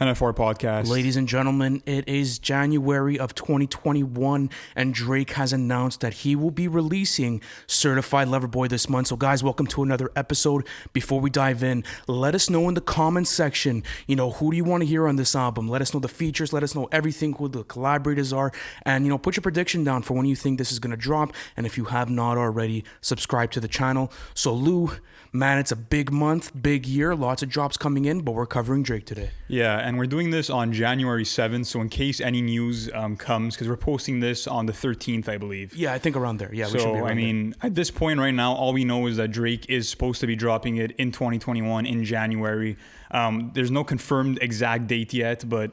NFR podcast. Ladies and gentlemen, it is January of 2021, and Drake has announced that he will be releasing Certified Lover Boy this month. So, guys, welcome to another episode. Before we dive in, let us know in the comments section, who do you want to hear on this album? Let us know the features, let us know everything, who the collaborators are, and, put your prediction down for when you think this is going to drop. And if you have not already, subscribe to the channel. So, Lou, man, it's a big month, big year, lots of drops coming in, but we're covering Drake today. Yeah, and we're doing this on January 7th, so in case any news comes, because we're posting this on the 13th, I believe. Yeah, I think around there. Yeah, we should be around there. At this point right now, all we know is that Drake is supposed to be dropping it in 2021 in January. There's no confirmed exact date yet, but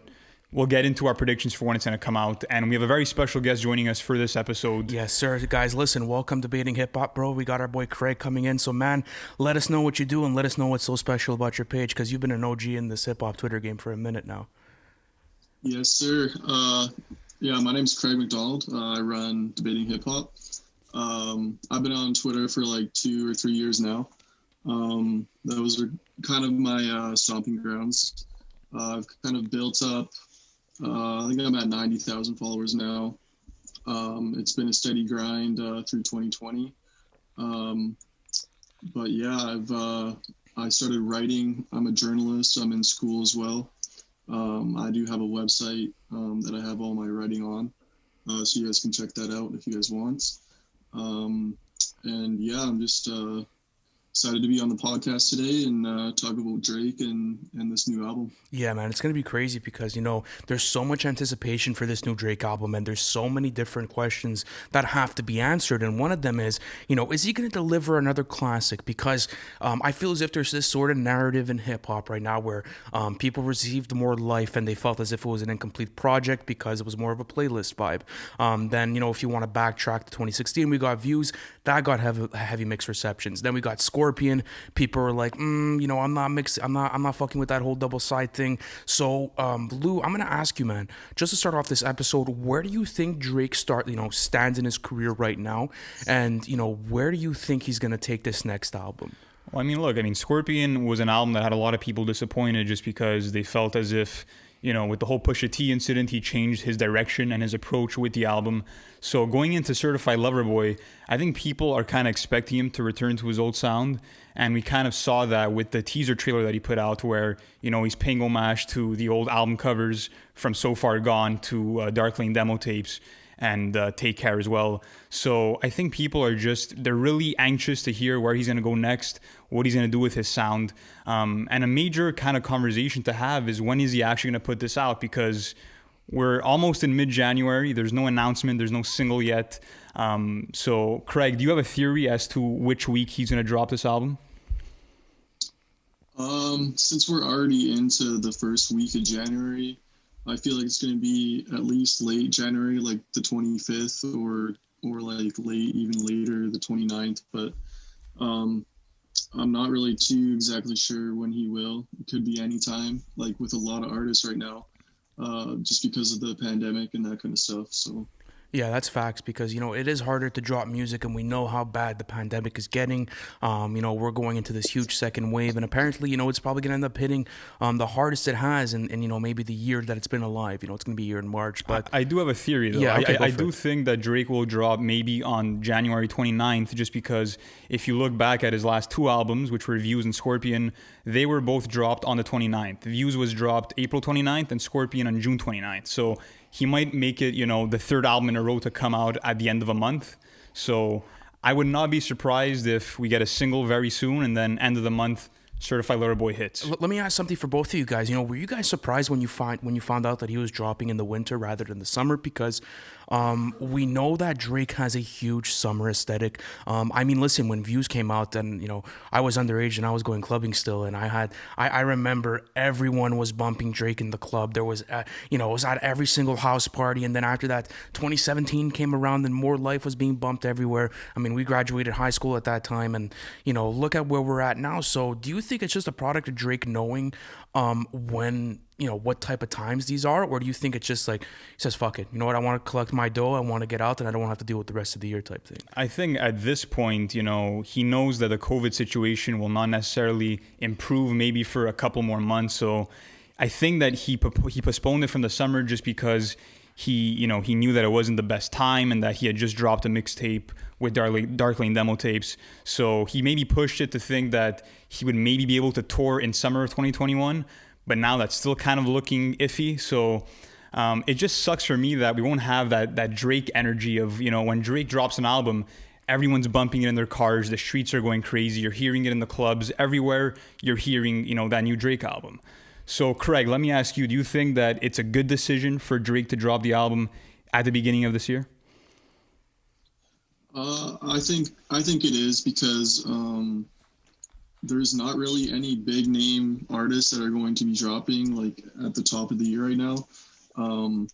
we'll get into our predictions for when it's going to come out. And we have a very special guest joining us for this episode. Yes, sir. Guys, listen, welcome to Debating Hip Hop, bro. We got our boy Craig coming in. So, man, let us know what you do and let us know what's so special about your page, because you've been an OG in this hip hop Twitter game for a minute now. Yes, sir. My name's Craig McDonald. I run Debating Hip Hop. I've been on Twitter for like 2 or 3 years now. Those are kind of my stomping grounds. I've kind of built up. I think I'm at 90,000 followers now. It's been a steady grind through 2020. But yeah, I started writing. I'm a journalist. I'm in school as well. I do have a website that I have all my writing on, so you guys can check that out if you guys want. And yeah, I'm just excited to be on the podcast today and talk about Drake and this new album. Yeah, man, it's going to be crazy because, there's so much anticipation for this new Drake album, and there's so many different questions that have to be answered. And one of them is he going to deliver another classic? Because I feel as if there's this sort of narrative in hip hop right now where people received more life and they felt as if it was an incomplete project because it was more of a playlist vibe. Then, if you want to backtrack to 2016, we got Views. That got heavy mixed receptions. Then we got Scorpion. People were like, I'm not fucking with that whole double side thing. So, Lou, I'm gonna ask you, man, just to start off this episode, where do you think Drake stands in his career right now, and where do you think he's gonna take this next album? Well, Scorpion was an album that had a lot of people disappointed just because they felt as if, with the whole Pusha T incident, he changed his direction and his approach with the album. So going into Certified Lover Boy, I think people are kind of expecting him to return to his old sound. And we kind of saw that with the teaser trailer that he put out where, he's paying homage to the old album covers from So Far Gone to Dark Lane demo tapes and Take Care as well. So I think people are they're really anxious to hear where he's going to go next, what he's going to do with his sound. And a major kind of conversation to have is when is he actually going to put this out? Because we're almost in mid-January. There's no announcement. There's no single yet. So, Craig, do you have a theory as to which week he's going to drop this album? Since we're already into the first week of January, I feel like it's going to be at least late January, like the 25th or like even later, the 29th. But I'm not really too exactly sure when he will. It could be any time, like with a lot of artists right now, just because of the pandemic and that kind of stuff. So. Yeah, that's facts because, it is harder to drop music, and we know how bad the pandemic is getting. We're going into this huge second wave, and apparently, it's probably going to end up hitting the hardest it has in maybe the year that it's been alive. It's going to be a year in March. But I do have a theory, though. Yeah, okay, I do think that Drake will drop maybe on January 29th, just because if you look back at his last two albums, which were Views and Scorpion, they were both dropped on the 29th. Views was dropped April 29th and Scorpion on June 29th. So he might make it, the third album in a row to come out at the end of a month. So I would not be surprised if we get a single very soon and then end of the month, Certified Lover Boy hits. Let me ask something for both of you guys. Were you guys surprised when you found out that he was dropping in the winter rather than the summer? Because we know that Drake has a huge summer aesthetic. Listen, when Views came out, and I was underage and I was going clubbing still, and I remember everyone was bumping Drake in the club. There was, it was at every single house party. And then after that, 2017 came around, and More Life was being bumped everywhere. We graduated high school at that time, and look at where we're at now. So, do you think it's just a product of Drake knowing when what type of times these are, or do you think it's just like he says, fuck it, I want to collect my dough, I want to get out, and I don't want to have to deal with the rest of the year type thing? I think at this point, he knows that the COVID situation will not necessarily improve maybe for a couple more months. So I think that he postponed it from the summer just because he knew that it wasn't the best time and that he had just dropped a mixtape with Dark Lane demo tapes. So he maybe pushed it to think that he would maybe be able to tour in summer of 2021, but now that's still kind of looking iffy. So it just sucks for me that we won't have that Drake energy of, when Drake drops an album, everyone's bumping it in their cars, the streets are going crazy, you're hearing it in the clubs, everywhere you're hearing, that new Drake album. So Craig, let me ask you, do you think that it's a good decision for Drake to drop the album at the beginning of this year? I think it is because there's not really any big name artists that are going to be dropping like at the top of the year right now. And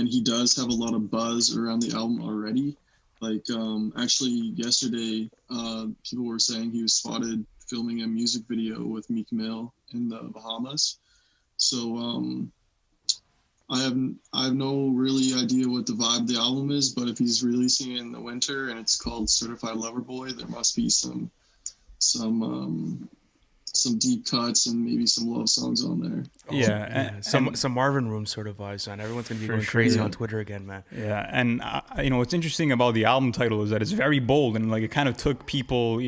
he does have a lot of buzz around the album already. Like actually yesterday, people were saying he was spotted filming a music video with Meek Mill in the Bahamas. So I have no really idea what the vibe of the album is, but if he's releasing it in the winter and it's called Certified Lover Boy, there must be some deep cuts and maybe some love songs on there. Yeah, some Marvin Room sort of vibes, man. Everyone's gonna be going crazy on Twitter again, man. Yeah, and what's interesting about the album title is that it's very bold and like it kind of took people,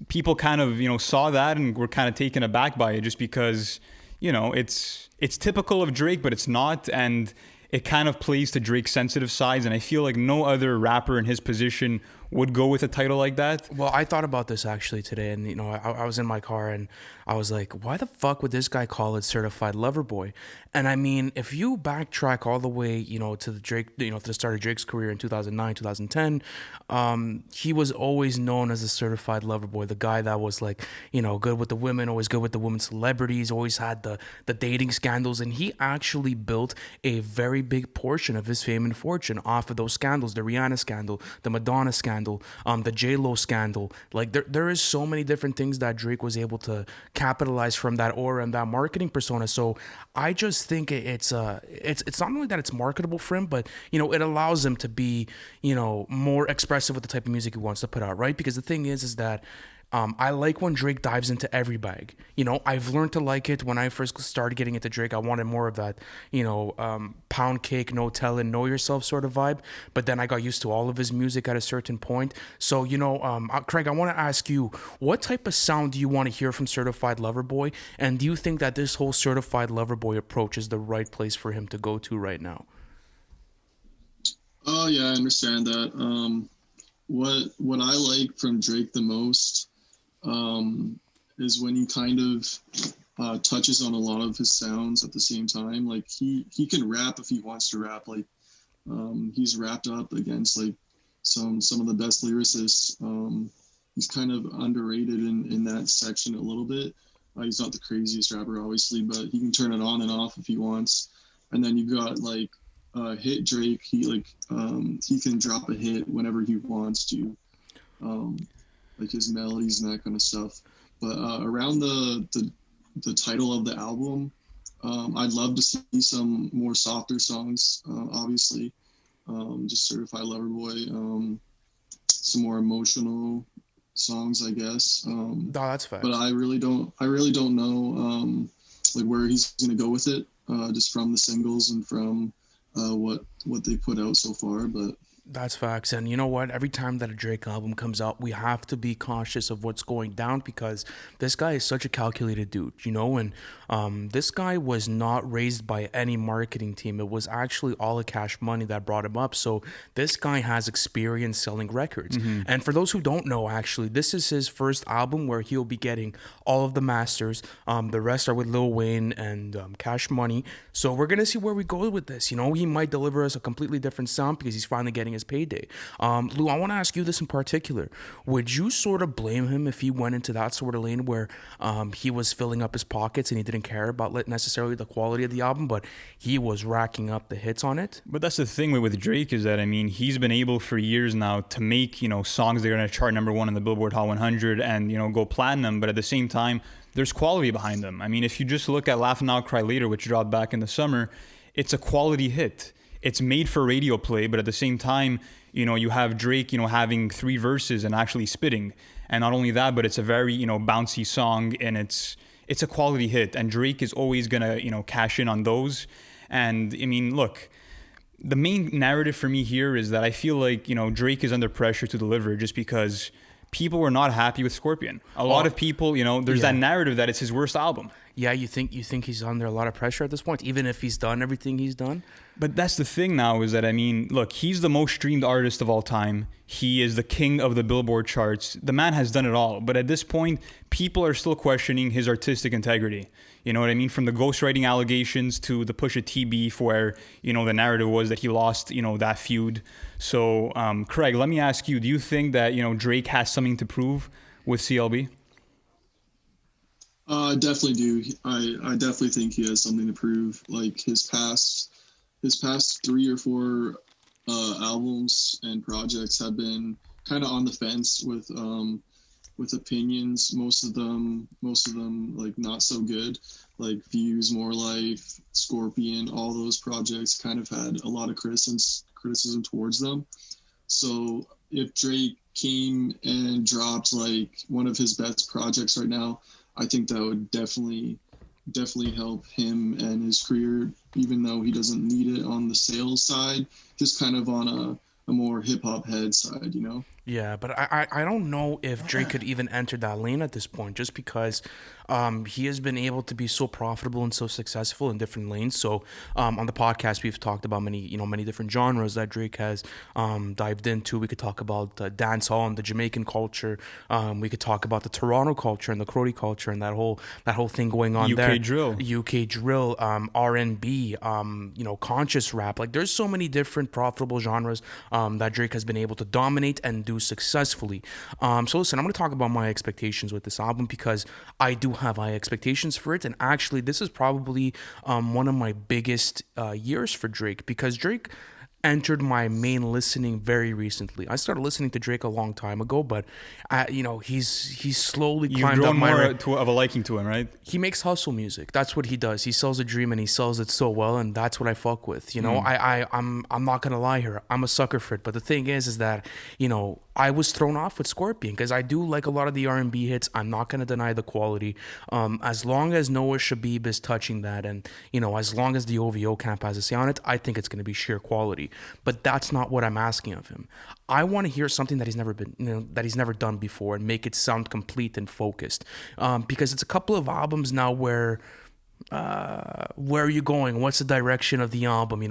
people kind of saw that and were kind of taken aback by it just because it's typical of Drake, but it's not, and it kind of plays to Drake's sensitive sides, and I feel like no other rapper in his position would go with a title like that. Well, I thought about this actually today, and I was in my car and I was like, why the fuck would this guy call it Certified Lover Boy? And I mean, if you backtrack all the way, to the Drake, to the start of Drake's career in 2009, 2010, he was always known as a certified lover boy, the guy that was like, good with the women, always good with the women celebrities, always had the dating scandals, and he actually built a very big portion of his fame and fortune off of those scandals, the Rihanna scandal, the Madonna scandal, the J-Lo scandal. Like there is so many different things that Drake was able to capitalize from that aura and that marketing persona. So I just think it's not only that it's marketable for him, but it allows him to be more expressive with the type of music he wants to put out, right? Because the thing is that I like when Drake dives into every bag. I've learned to like it. When I first started getting into Drake, I wanted more of that, pound cake, no telling, know yourself sort of vibe. But then I got used to all of his music at a certain point. So, Craig, I want to ask you, what type of sound do you want to hear from Certified Lover Boy? And do you think that this whole Certified Lover Boy approach is the right place for him to go to right now? Oh, yeah, I understand that. What I like from Drake the most is when he kind of touches on a lot of his sounds at the same time. Like he can rap if he wants to rap. Like he's rapped up against like some of the best lyricists. He's kind of underrated in that section a little bit. He's not the craziest rapper, obviously, but he can turn it on and off if he wants. And then you've got like hit Drake. He can drop a hit whenever he wants to. Like his melodies and that kind of stuff. But around the title of the album, I'd love to see some more softer songs, obviously. Just Certified Lover Boy, some more emotional songs, I guess. No, that's facts. But I really don't know like where he's gonna go with it, just from the singles and from what they put out so far. But that's facts. And you know what? Every time that a Drake album comes out, we have to be cautious of what's going down because this guy is such a calculated dude, and this guy was not raised by any marketing team. It was actually all the cash money that brought him up. So this guy has experience selling records. Mm-hmm. And for those who don't know, actually, this is his first album where he'll be getting all of the masters. The rest are with Lil Wayne and Cash Money. So we're going to see where we go with this. He might deliver us a completely different sound because he's finally getting his payday. Lou, I want to ask you this in particular. Would you sort of blame him if he went into that sort of lane where he was filling up his pockets and he didn't care about necessarily the quality of the album, but he was racking up the hits on it? But that's the thing with Drake is that, he's been able for years now to make, songs that are going to chart number one in the Billboard Hot 100 and, go platinum. But at the same time, there's quality behind them. If you just look at Laugh Now, Cry Later, which dropped back in the summer, it's a quality hit. It's made for radio play, but at the same time, you have Drake, having 3 verses and actually spitting. And not only that, but it's a very, bouncy song, and it's it's a quality hit, and Drake is always gonna, cash in on those. And I mean, look, the main narrative for me here is that I feel like, Drake is under pressure to deliver just because people were not happy with Scorpion. A lot of people, there's that narrative that it's his worst album. Yeah, you think he's under a lot of pressure at this point, even if he's done everything he's done? But that's the thing now is that, I mean, look, he's the most streamed artist of all time. He is the king of the Billboard charts. The man has done it all. But at this point, people are still questioning his artistic integrity. You know what I mean? From the ghostwriting allegations to the Pusha T beef where, the narrative was that he lost, that feud. So, Craig, let me ask you, do you think that, Drake has something to prove with CLB? I definitely do. I definitely think he has something to prove. Like his past 3 or 4 albums and projects have been kind of on the fence with opinions. Most of them like not so good. Like Views, More Life, Scorpion, all those projects kind of had a lot of criticism towards them. So if Drake came and dropped like one of his best projects right now, I think that would definitely help him and his career, even though he doesn't need it on the sales side, just kind of on a more hip hop head side, Yeah, but I don't know if Drake could even enter that lane at this point, just because he has been able to be so profitable and so successful in different lanes. So on the podcast, we've talked about many different genres that Drake has dived into. We could talk about dance hall and the Jamaican culture. We could talk about the Toronto culture and the Crody culture and that whole thing going on there. UK drill, R&B, conscious rap. Like there's so many different profitable genres that Drake has been able to dominate and do successfully. So listen, I'm going to talk about my expectations with this album because I do have high expectations for it, and actually this is probably one of my biggest years for Drake, because Drake entered my main listening very recently. I started listening to Drake a long time ago, but he's slowly climbed up my... You've grown more of a liking to him, right? He makes hustle music. That's what he does. He sells a dream and he sells it so well, and that's what I fuck with. I'm not gonna lie here. I'm a sucker for it. But the thing is that I was thrown off with Scorpion because I do like a lot of the R&B hits. I'm not gonna deny the quality. As long as Noah Shabib is touching that, and as long as the OVO camp has a say on it, I think it's gonna be sheer quality. But that's not what I'm asking of him. I want to hear something that he's never done before and make it sound complete and focused. Because it's a couple of albums now where are you going? What's the direction of the album?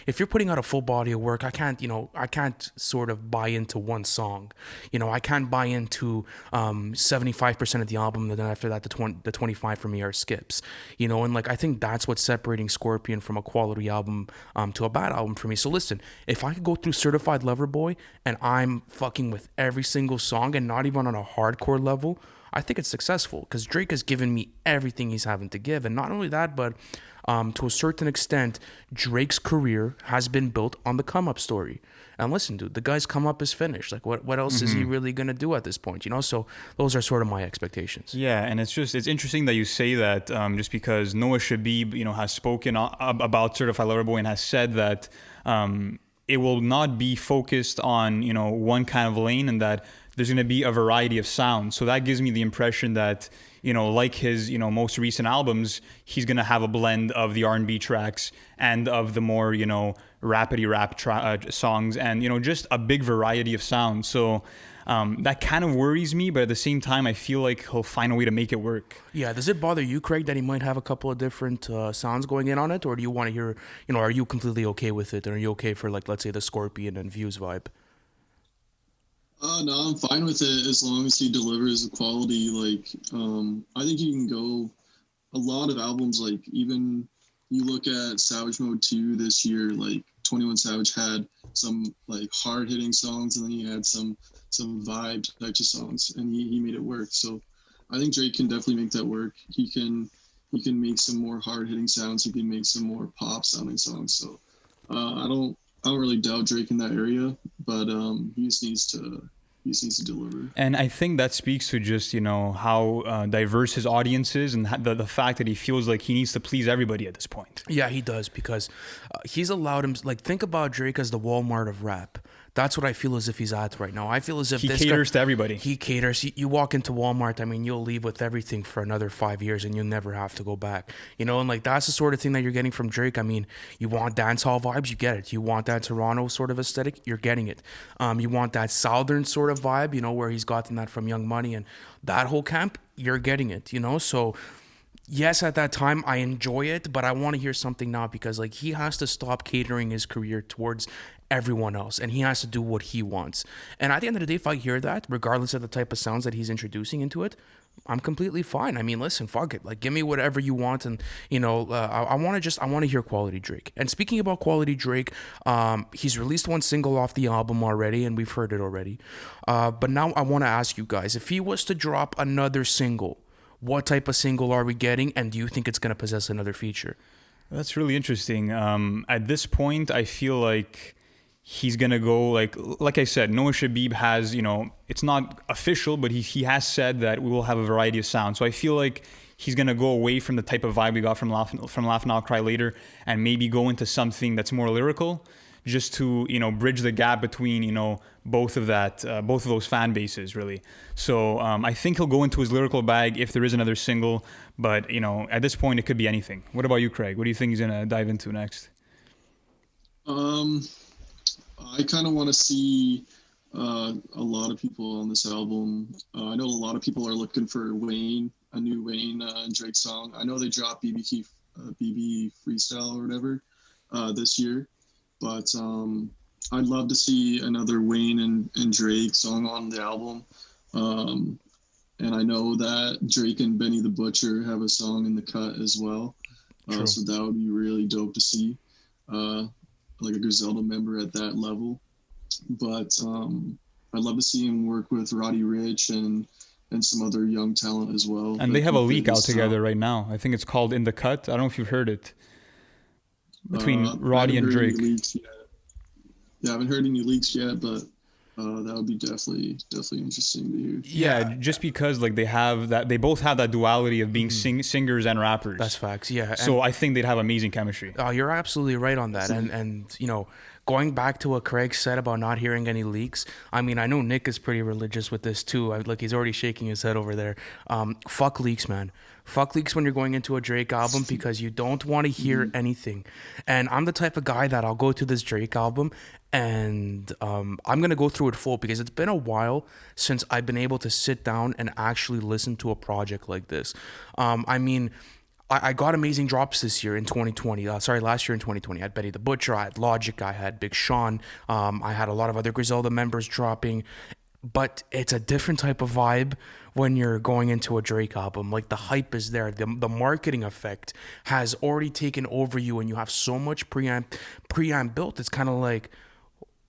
If you're putting out a full body of work, I can't sort of buy into one song. I can't buy into 75% of the album, and then after that, the 25 for me are skips. And I think that's what's separating Scorpion from a quality album to a bad album for me. So listen, if I could go through Certified Lover Boy and I'm fucking with every single song and not even on a hardcore level, I think it's successful because Drake has given me everything he's having to give. And not only that, but to a certain extent, Drake's career has been built on the come-up story. And listen, dude, the guy's come-up is finished. Like, what else is he really going to do at this point? So those are sort of my expectations. Yeah, and it's interesting that you say that just because Noah Shabib, has spoken about Certified Lover Boy and has said that it will not be focused on, one kind of lane, and that there's going to be a variety of sounds. So that gives me the impression that, like his, most recent albums, he's going to have a blend of the R&B tracks and of the more, rapidy rap songs, and, just a big variety of sounds. So that kind of worries me, but at the same time, I feel like he'll find a way to make it work. Yeah. Does it bother you, Craig, that he might have a couple of different sounds going in on it? Or do you want to hear, are you completely okay with it? And are you okay for, let's say, the Scorpion and Views vibe? No, I'm fine with it as long as he delivers the quality. I think you can go a lot of albums. Like even you look at Savage Mode 2 this year. Like 21 Savage had some like hard hitting songs, and then he had some vibe types of songs, and he made it work. So I think Drake can definitely make that work. He can make some more hard hitting sounds. He can make some more pop sounding songs. So I don't really doubt Drake in that area, but he just needs to deliver. And I think that speaks to just, how diverse his audience is, and the fact that he feels like he needs to please everybody at this point. Yeah, he does, because he's allowed him, think about Drake as the Walmart of rap. That's what I feel as if he's at right now. I feel as if He this caters guy, to everybody. he caters. You walk into Walmart, I mean, you'll leave with everything for another 5 years and you'll never have to go back. You know, and like that's the sort of thing that you're getting from Drake. I mean, you want dance hall vibes, you get it. You want that Toronto sort of aesthetic, you're getting it. You want that southern sort of vibe, you know, where he's gotten that from Young Money and that whole camp, you're getting it, you know? So yes, at that time I enjoy it, but I want to hear something now because like he has to stop catering his career towards everyone else and he has to do what he wants. And at the end of the day, if I hear that, regardless of the type of sounds that he's introducing into it, I'm completely fine. I mean, listen, fuck it. Like, give me whatever you want, and you know, I want to hear quality Drake. And speaking about quality Drake, he's released one single off the album already, and we've heard it already. But now I want to ask you guys, if he was to drop another single, what type of single are we getting, and do you think it's going to possess another feature? That's really interesting. At this point, I feel like he's gonna go like I said, Noah Shabib has, you know, it's not official, but he has said that we will have a variety of sounds. So I feel like he's gonna go away from the type of vibe we got from Laugh Now Cry Later and maybe go into something that's more lyrical, just to, you know, bridge the gap between, you know, both of those fan bases really. So I think he'll go into his lyrical bag if there is another single, but you know, at this point it could be anything. What about you, Craig? What do you think he's gonna dive into next? I kind of want to see a lot of people on this album. I know a lot of people are looking for Wayne, a new Wayne and Drake song. I know they dropped BB Freestyle or whatever this year, but I'd love to see another Wayne and Drake song on the album. And I know that Drake and Benny the Butcher have a song in the cut as well. So that would be really dope to see. Like a Griselda member at that level. But I'd love to see him work with Roddy Ricch and some other young talent as well. And they have a leak out together right now. I think it's called In the Cut. I don't know if you've heard it. Between Roddy and Drake. Yeah, I haven't heard any leaks yet, but that would be definitely interesting to hear. Yeah, just because like they both have that duality of being singers and rappers. That's facts. Yeah. So I think they'd have amazing chemistry. Oh, you're absolutely right on that. And you know, going back to what Craig said about not hearing any leaks, I mean, I know Nick is pretty religious with this too. Like he's already shaking his head over there. Fuck leaks, man. Fuck leaks when you're going into a Drake album because you don't want to hear anything. And I'm the type of guy that I'll go to this Drake album and I'm going to go through it full because it's been a while since I've been able to sit down and actually listen to a project like this. I mean, I got amazing drops this year in 2020. Last year in 2020. I had Betty the Butcher, I had Logic, I had Big Sean. I had a lot of other Griselda members dropping. But it's a different type of vibe when you're going into a Drake album. Like the hype is there. The marketing effect has already taken over you and you have so much preamp built. It's kind of like,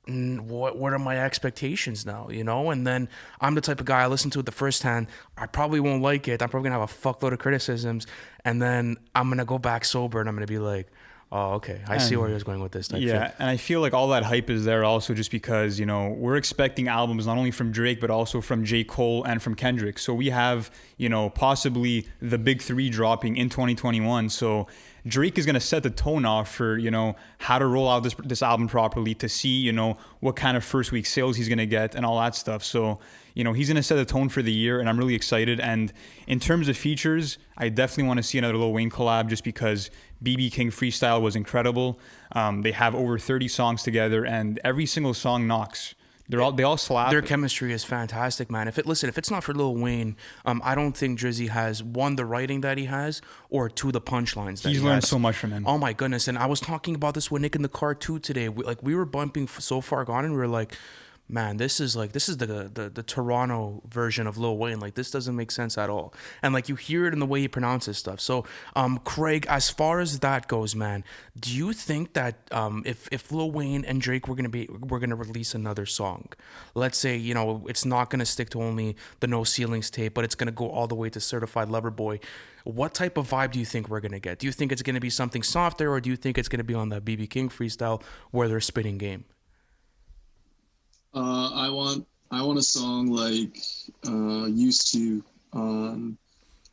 what are my expectations now, you know? And then I'm the type of guy, I listen to it the first hand, I probably won't like it, I'm probably gonna have a fuckload of criticisms, and then I'm gonna go back sober and I'm gonna be like, oh, okay, I see where he was going with this type yeah shit. And I feel like all that hype is there also just because, you know, we're expecting albums not only from Drake but also from J. Cole and from Kendrick. So we have, you know, possibly the big three dropping in 2021. So Drake is going to set the tone off for, you know, how to roll out this album properly, to see, you know, what kind of first week sales he's going to get and all that stuff. So, you know, he's going to set the tone for the year and I'm really excited. And in terms of features, I definitely want to see another Lil Wayne collab just because BB King Freestyle was incredible. They have over 30 songs together and every single song knocks. They all slap. Their chemistry is fantastic, man. If it's not for Lil Wayne, I don't think Drizzy has, one, the writing that he has, or two, the punchlines that he's learned so much from him. Oh my goodness. And I was talking about this with Nick in the car too today. We were bumping So Far Gone and we were like, man, this is the Toronto version of Lil Wayne. Like, this doesn't make sense at all. And like, you hear it in the way he pronounces stuff. So, Craig, as far as that goes, man, do you think that if Lil Wayne and Drake we're gonna release another song, let's say, you know, it's not gonna stick to only the No Ceilings tape, but it's gonna go all the way to Certified Lover Boy, what type of vibe do you think we're gonna get? Do you think it's gonna be something softer, or do you think it's gonna be on that BB King freestyle where they're spitting game? I want a song like Used To on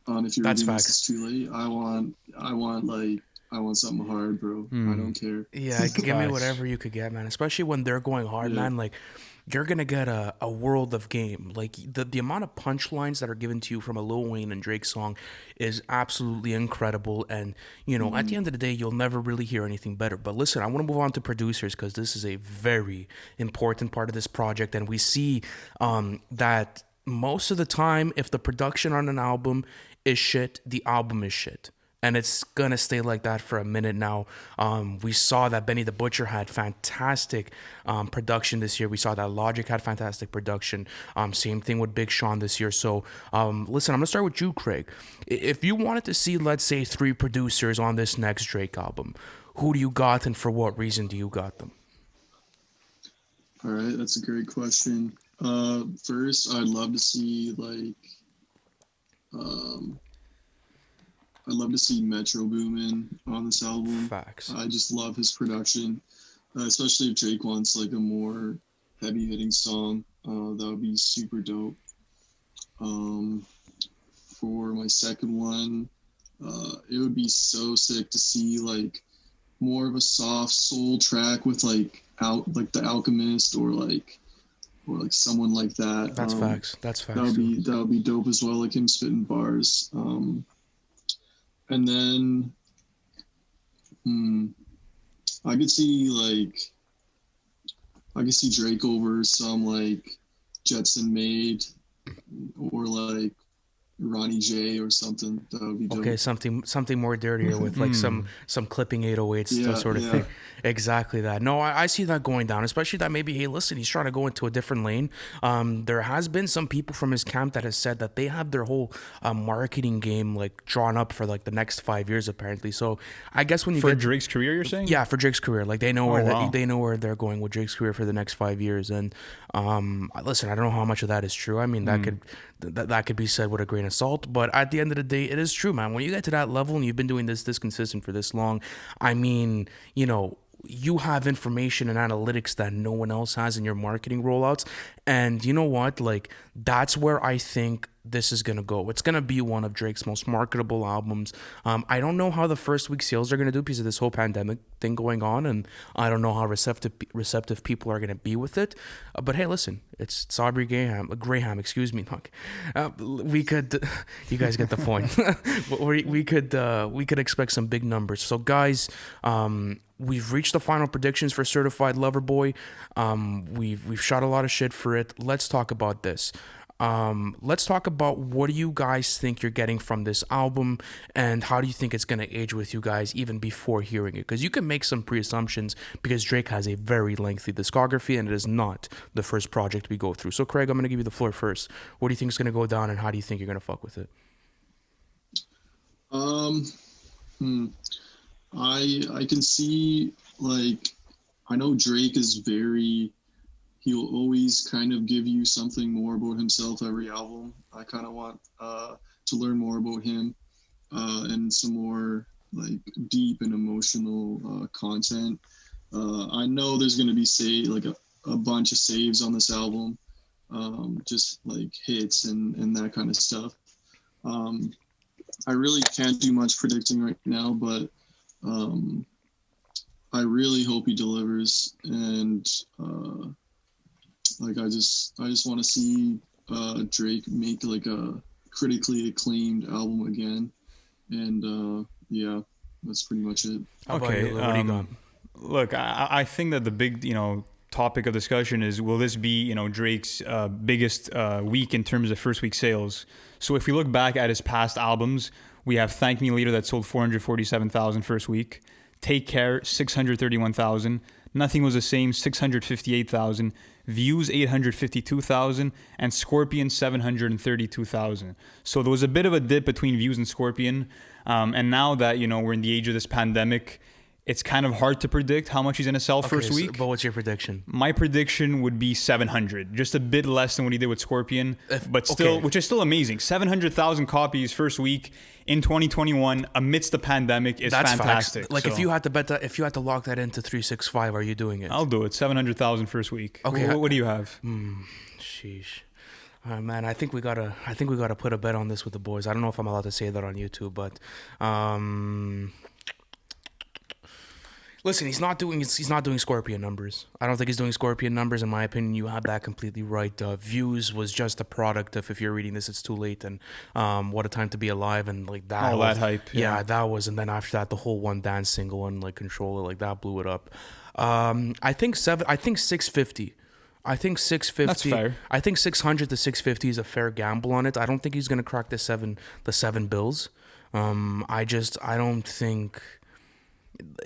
If You Ready, It's Too Late. I want I want something hard, bro. I don't care. Yeah, give me Facts. whatever you could get, man. Especially when they're going hard, Yeah. man. Like, you're gonna get a world of game. Like the amount of punchlines that are given to you from a Lil Wayne and Drake song is absolutely incredible. And at the end of the day, you'll never really hear anything better. But listen, I want to move on to producers because this is a very important part of this project, and we see that most of the time, if the production on an album is shit, the album is shit. And it's gonna stay like that for a minute now. We saw that Benny the Butcher had fantastic production this year. We saw that Logic had fantastic production. Same thing with Big Sean this year. So listen, I'm gonna start with you, Craig. If you wanted to see, let's say, 3 producers on this next Drake album, who do you got, and for what reason do you got them? All right, that's a great question. First, I'd love to see I'd love to see Metro Boomin on this album. Facts. I just love his production, especially if Drake wants like a more heavy hitting song. That would be super dope. For my second one, it would be so sick to see like more of a soft soul track with like The Alchemist or like someone like that. That's facts. That's facts. That would be dope as well, like him spitting bars. And then I could see Drake over some like Jetson Made or like Ronnie J or something. That would be dope. Okay, something more dirtier with like some clipping 808s, that sort of thing. Exactly that. No, I see that going down, especially that maybe, hey, listen, he's trying to go into a different lane. There has been some people from his camp that has said that they have their whole marketing game like drawn up for like the next 5 years apparently. So I guess when you For Drake's career, you're saying? yeah, for Drake's career, like they know wow. they know where they're going with Drake's career for the next 5 years. And listen, I don't know how much of that is true. I mean, that could be said with a grain of salt, but at the end of the day, it is true, man. When you get to that level and you've been doing this consistent for this long, I mean, you have information and analytics that no one else has in your marketing rollouts. And you know what? Like, that's where I think this is going to go. It's going to be one of Drake's most marketable albums. I don't know how the first week sales are going to do because of this whole pandemic thing going on, and I don't know how receptive people are going to be with it. But hey, listen, it's Aubrey Graham, excuse me. We could, you guys get the point. we could expect some big numbers. So guys, we've reached the final predictions for Certified Lover Boy. We've shot a lot of shit for it. Let's talk about this. Let's talk about what do you guys think you're getting from this album, and how do you think it's going to age with you guys even before hearing it? Because you can make some pre-assumptions because Drake has a very lengthy discography and it is not the first project we go through. So Craig, I'm going to give you the floor first. What do you think is going to go down, and how do you think you're going to fuck with it? I can see, like, I know Drake is he'll always kind of give you something more about himself every album. I kind of want to learn more about him and some more like deep and emotional content. I know there's going to be like a bunch of saves on this album, just like hits and that kind of stuff. I really can't do much predicting right now, but I really hope he delivers, and like I just want to see Drake make like a critically acclaimed album again, and yeah, that's pretty much it. Okay, What do you got? Look, I think that the big topic of discussion is, will this be Drake's biggest week in terms of first week sales? So if we look back at his past albums, we have Thank Me Later that sold 447,000 first week, Take Care 631,000, Nothing Was the Same 658,000, Views 852,000, and Scorpion 732,000. So there was a bit of a dip between Views and Scorpion, and now that we're in the age of this pandemic, it's kind of hard to predict how much he's going to sell first week. But what's your prediction? My prediction would be 700, just a bit less than what he did with Scorpion, but still, which is still amazing. 700,000 copies first week in 2021 amidst the pandemic is fantastic. Facts. Like, if you had to lock that into 365, are you doing it? I'll do it. 700,000 first week. Okay. What do you have? Sheesh. Man, I think we gotta put a bet on this with the boys. I don't know if I'm allowed to say that on YouTube, but Listen, he's not doing Scorpion numbers. I don't think he's doing Scorpion numbers. In my opinion, you have that completely right. Views was just a product of, if you're reading this, it's too late, and What a Time to Be Alive, and like that. All that hype. Yeah, that was, and then after that, the whole One Dance single and like Controller, like that blew it up. I think 650. I think 650. That's fair. I think 600 to 650 is a fair gamble on it. I don't think he's gonna crack the seven bills. I don't think.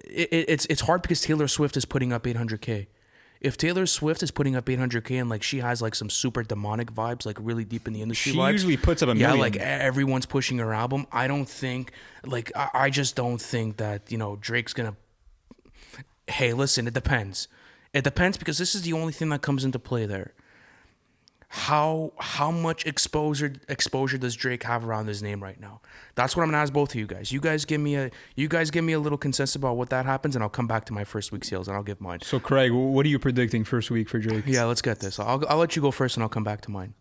It's hard because Taylor Swift is putting up 800K. If Taylor Swift is putting up 800K and like she has like some super demonic vibes, like really deep in the industry, She vibes, usually puts up a million. yeah, like everyone's pushing her album. I don't think, like I just don't think that Drake's gonna. Hey, listen, it depends. It depends because this is the only thing that comes into play there. How much exposure does Drake have around his name right now? That's what I'm gonna ask both of you guys. You guys give me a little consensus about what that happens, and I'll come back to my first week sales and I'll give mine. So Craig, what are you predicting first week for Drake? Yeah, let's get this. I'll let you go first, and I'll come back to mine.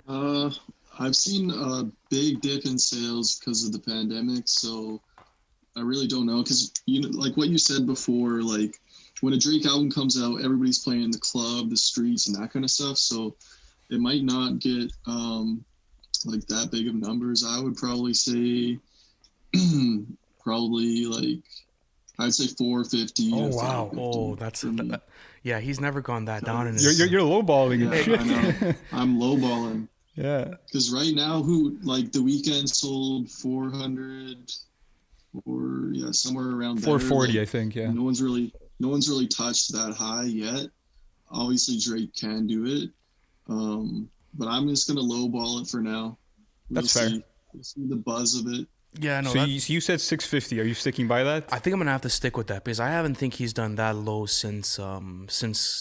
I've seen a big dip in sales because of the pandemic, so I really don't know. Because like what you said before, like when a Drake album comes out, everybody's playing in the club, the streets, and that kind of stuff. So it might not get like that big of numbers. I would probably say probably like I'd say 450. Oh wow! Oh, that's yeah. He's never gone that down in his. You're lowballing. Yeah, I know. I'm lowballing. Yeah. Because right now, like The Weeknd sold 400 or somewhere around 440, there. I think. Yeah. No one's really touched that high yet. Obviously, Drake can do it. But I'm just gonna lowball it for now. That's fair. We'll see the buzz of it. Yeah, no. So you said 650. Are you sticking by that? I think I'm gonna have to stick with that because I haven't think he's done that low since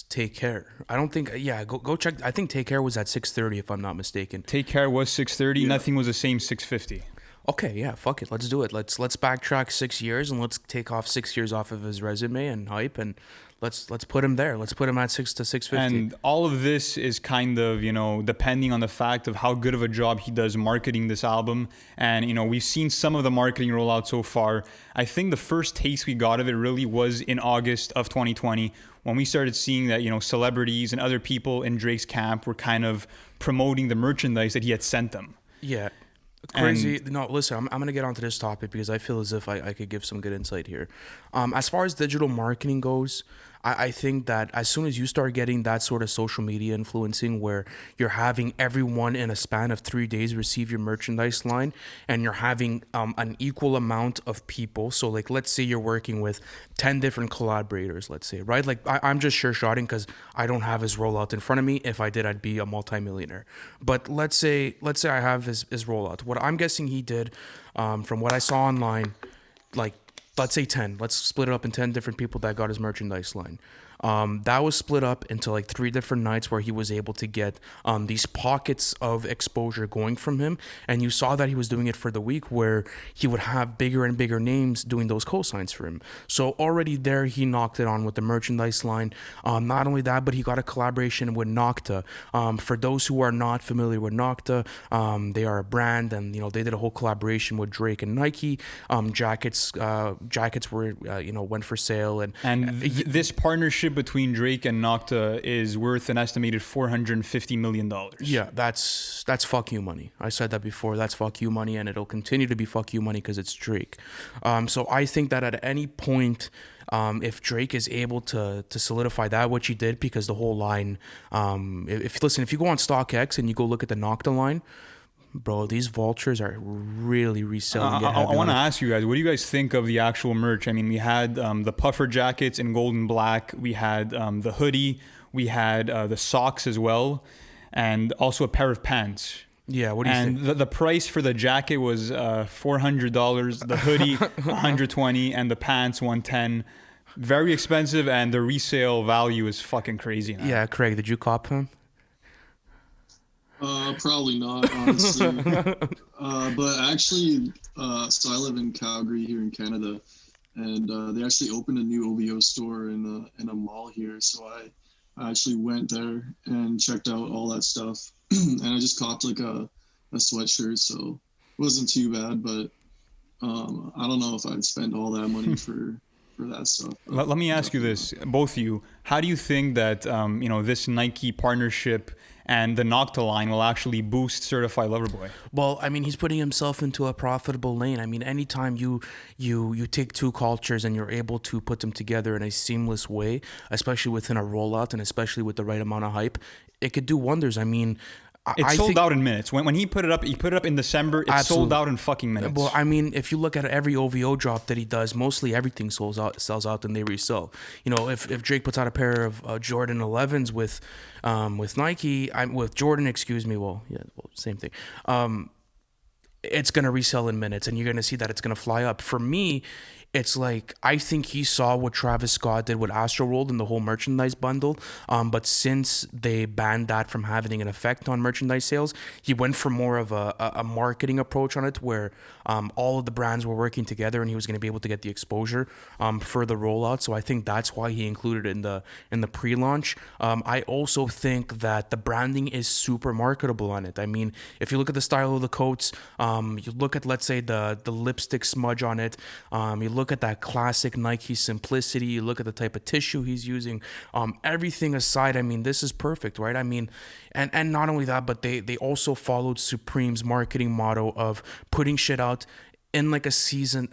Take Care. I don't think. Yeah, go check. I think Take Care was at 630 if I'm not mistaken. Take Care was 630. Yeah. Nothing was the same 650. Okay, yeah, fuck it. Let's do it. Let's backtrack 6 years and let's take off 6 years off of his resume and hype and let's put him there. Let's put him at 6 to 650. And all of this is kind of, depending on the fact of how good of a job he does marketing this album. And, we've seen some of the marketing roll out so far. I think the first taste we got of it really was in August of 2020 when we started seeing that, celebrities and other people in Drake's camp were kind of promoting the merchandise that he had sent them. Yeah. Crazy. No, listen, I'm going to get onto this topic because I feel as if I could give some good insight here. As far as digital marketing goes, I think that as soon as you start getting that sort of social media influencing where you're having everyone in a span of 3 days receive your merchandise line and you're having an equal amount of people. So like, let's say you're working with 10 different collaborators, let's say, right? Like I'm just sure-shotting because I don't have his rollout in front of me. If I did, I'd be a multimillionaire. But let's say I have his rollout. What I'm guessing he did from what I saw online, like, let's say 10. Let's split it up in 10 different people that got his merchandise line. That was split up into like 3 different nights where he was able to get these pockets of exposure going from him. And you saw that he was doing it for the week where he would have bigger and bigger names doing those cosigns for him. So already there, he knocked it on with the merchandise line. Not only that, but he got a collaboration with NOCTA. For those who are not familiar with NOCTA, they are a brand and, they did a whole collaboration with Drake and Nike. Jackets were, went for sale. And this partnership between Drake and NOCTA is worth an estimated $450 million. Yeah, that's fuck you money. I said that before. That's fuck you money, and it'll continue to be fuck you money because it's Drake. So I think that at any point, if Drake is able to solidify that, which he did, because the whole line, if you go on StockX and you go look at the NOCTA line, bro, these vultures are really reselling. I want to ask you guys, what do you guys think of the actual merch? I mean, we had the puffer jackets in gold and black. We had the hoodie. We had the socks as well. And also a pair of pants. Yeah, what do you think? And the price for the jacket was $400. The hoodie, $120. And the pants, $110. Very expensive. And the resale value is fucking crazy now. Yeah, Craig, did you cop him? Probably not, honestly. But actually, so I live in Calgary here in Canada, and they actually opened a new OVO store in a mall here. So I actually went there and checked out all that stuff, and I just copped like a sweatshirt, so it wasn't too bad. But I don't know if I'd spend all that money for for that stuff. Let me ask you this, both of you. How do you think that this Nike partnership and the NOCTA line will actually boost Certified Lover Boy? Well, I mean, he's putting himself into a profitable lane. I mean, anytime you take two cultures and you're able to put them together in a seamless way, especially within a rollout and especially with the right amount of hype, it could do wonders. I mean, It sold out in minutes. When he put it up in December. It sold out in fucking minutes. Well, I mean, if you look at every OVO drop that he does, mostly everything sells out, and they resell. You know, if Drake puts out a pair of Jordan 11s with Nike, with Jordan, excuse me. Well, same thing. It's gonna resell in minutes, and you're gonna see that it's gonna fly up. For me, it's like, I think he saw what Travis Scott did with Astroworld and the whole merchandise bundle. But since they banned that from having an effect on merchandise sales, he went for more of a marketing approach on it, where all of the brands were working together, and he was going to be able to get the exposure for the rollout. So I think that's why he included it in the pre-launch. I also think that the branding is super marketable on it. I mean, if you look at the style of the coats, you look at, let's say, the lipstick smudge on it, you look at that classic Nike simplicity, you look at the type of tissue he's using, everything aside, I mean, this is perfect, right? I mean, and not only that, but they also followed Supreme's marketing motto of putting shit out in like a season,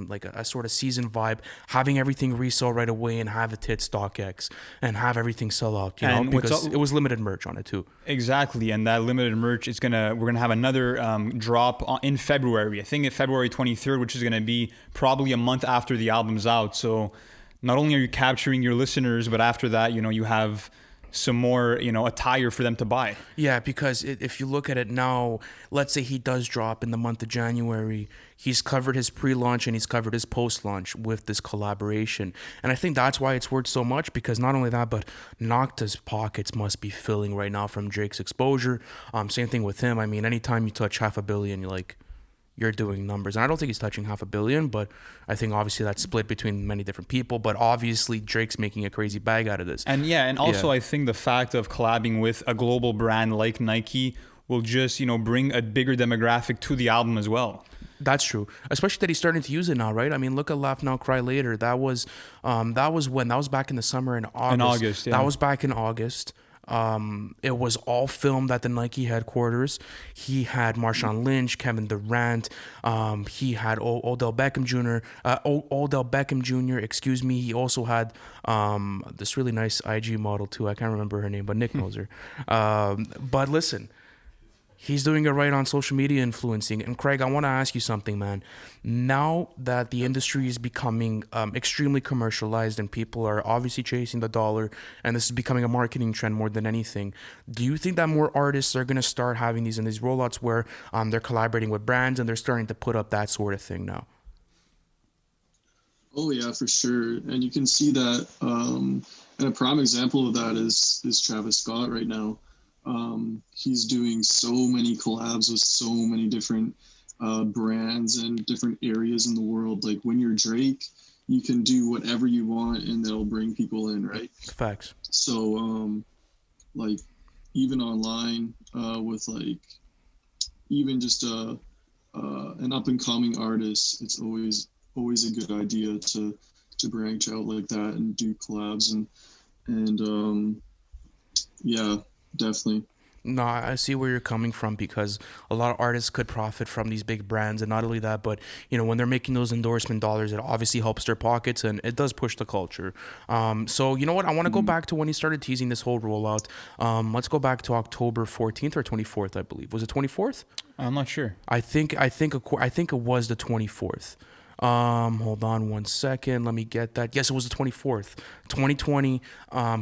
like a sort of season vibe, having everything resell right away and have it hit StockX and have everything sell out, because it was limited merch on it too. Exactly, and that limited merch we're gonna have another drop in February. I think it's February 23rd, which is gonna be probably a month after the album's out. So not only are you capturing your listeners, but after that, you have some more, attire for them to buy. Yeah, because if you look at it now, let's say he does drop in the month of January, he's covered his pre-launch and he's covered his post-launch with this collaboration. And I think that's why it's worth so much, because not only that, but NOCTA's pockets must be filling right now from Drake's exposure. Same thing with him. I mean, anytime you touch 500 million, you're doing numbers. And I don't think he's touching 500 million, but I think obviously that's split between many different people. But obviously Drake's making a crazy bag out of this. And also I think the fact of collabing with a global brand like Nike will just, bring a bigger demographic to the album as well. That's true, especially that he's starting to use it now, right? I mean, look at Laugh Now, Cry Later. That was back in the summer in August. In August, yeah. That was back in August. It was all filmed at the Nike headquarters. He had Marshawn Lynch, Kevin Durant. He had Odell Beckham Jr. Excuse me. He also had this really nice IG model too. I can't remember her name, but Nick knows her. But listen, he's doing it right on social media influencing. And Craig, I want to ask you something, man. Now that the industry is becoming extremely commercialized and people are obviously chasing the dollar, and this is becoming a marketing trend more than anything, do you think that more artists are going to start having these rollouts where they're collaborating with brands and they're starting to put up that sort of thing now? Oh yeah, for sure. And you can see that, and a prime example of that is Travis Scott right now. He's doing so many collabs with so many different brands and different areas in the world. Like, when you're Drake, you can do whatever you want and that'll bring people in, right? Facts. So like, even online, with like even just an up and coming artist, it's always a good idea to branch out like that and do collabs and yeah, definitely. No, I see where you're coming from, because a lot of artists could profit from these big brands. And not only that, but when they're making those endorsement dollars, it obviously helps their pockets and it does push the culture. So you know what? I want to go back to when he started teasing this whole rollout. Let's go back to October 14th or 24th, I believe. Was it 24th? I'm not sure. I think it was the 24th. Hold on one second. Let me get that. Yes, it was the 24th, 2020.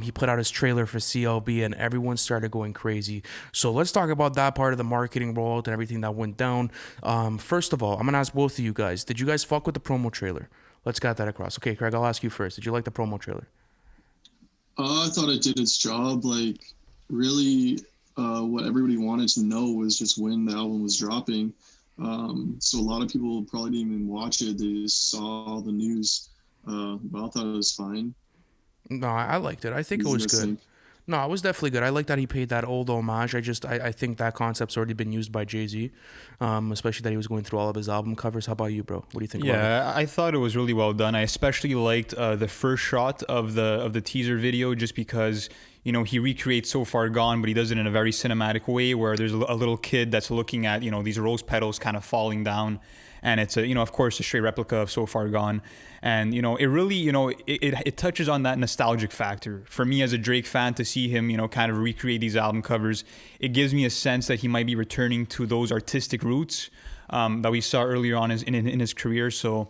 He put out his trailer for CLB and everyone started going crazy. So let's talk about that part of the marketing rollout and everything that went down. First of all, I'm going to ask both of you guys, did you guys fuck with the promo trailer? Let's get that across. Okay, Craig, I'll ask you first. Did you like the promo trailer? I thought it did its job. Like, really, what everybody wanted to know was just when the album was dropping. So a lot of people probably didn't even watch it. They just saw the news. But I thought it was fine. No, I liked it. I think it was good. No, it was definitely good. I like that he paid that old homage. I think that concept's already been used by Jay-Z, especially that he was going through all of his album covers. How about you, bro? What do you think about it? Yeah, I thought it was really well done. I especially liked the first shot of the teaser video, just because he recreates So Far Gone, but he does it in a very cinematic way, where there's a little kid that's looking at these rose petals kind of falling down, and it's of course a straight replica of So Far Gone. And it really it touches on that nostalgic factor for me as a Drake fan, to see him kind of recreate these album covers. It gives me a sense that he might be returning to those artistic roots that we saw earlier on in his career. So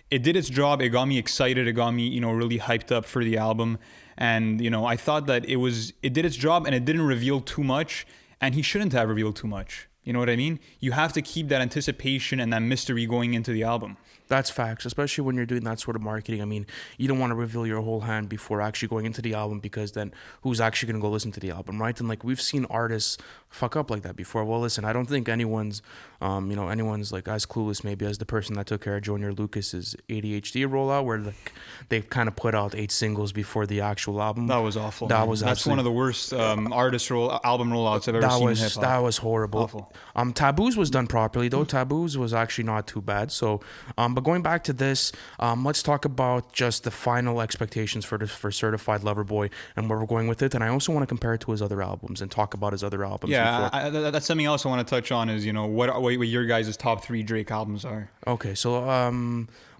it did its job. It got me excited. It got me really hyped up for the album. And I thought that it did its job, and it didn't reveal too much, and he shouldn't have revealed too much. You know what I mean? You have to keep that anticipation and that mystery going into the album. That's facts, especially when you're doing that sort of marketing. I mean, you don't want to reveal your whole hand before actually going into the album, because then who's actually going to go listen to the album, right? And like, we've seen artists fuck up like that before. Well, listen, I don't think anyone's like as clueless maybe as the person that took care of Junior Lucas's ADHD rollout, where like they kind of put out 8 singles before the actual album. That was awful. That's one of the worst album rollouts I've ever seen in hip-hop. That was horrible. Awful. Taboos was done properly though. Taboos was actually not too bad. So, but going back to this, let's talk about just the final expectations for Certified Lover Boy and where we're going with it. And I also want to compare it to his other albums and talk about his other albums. Yeah, that's something else I want to touch on is what your guys' top 3 Drake albums are. Okay, so